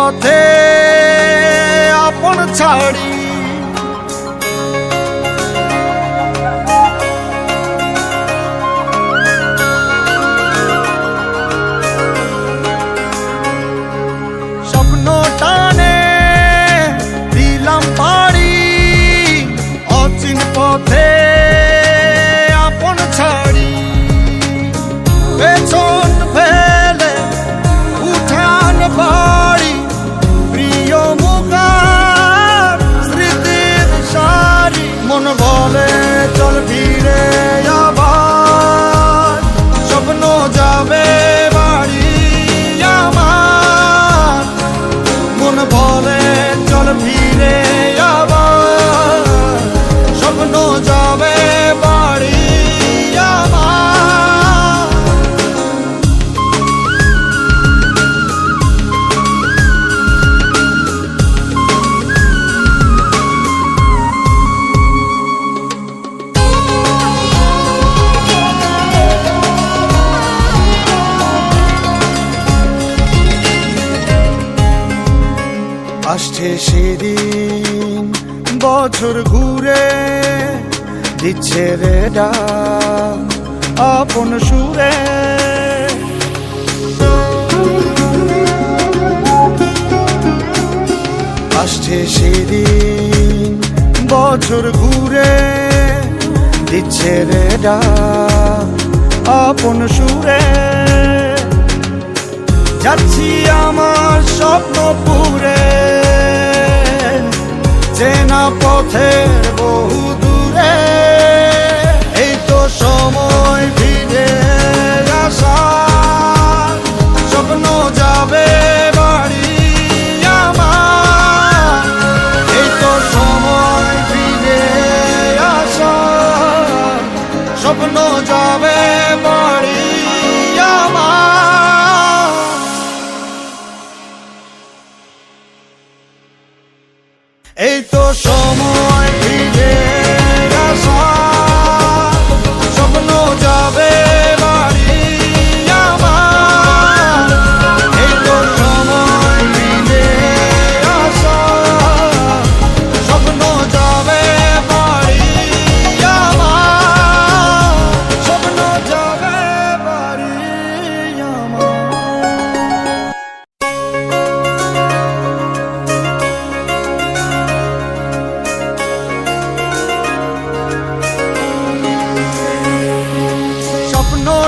পথে আপন ছাড়ি স্বপ্ন টানে দিলাম পাড়ি অচিন পথে আপন ছাড়ি পেছন ফেলে উঠান বাড়ি প্রিয় মুখার স্মৃতির সারি মন বলে চল ফিরে আবার স্বপ্ন যাবে বাড়ি আমার মন বলে চল ফিরে আবার স্বপ্ন যাবে বাড়ি আমার আসছে সেদিন বছর ঘুরে দিচ্ছে রে ডাক আপন সুরে আসছে সেদিন বছর ঘুরে দিচ্ছে রে ডাক আপন সুরে যাচ্ছি আমার স্বপ্ন পুরে চেনা পথের বহু দূরে এই তো সময় ফিরে আসা স্বপ্ন যাবে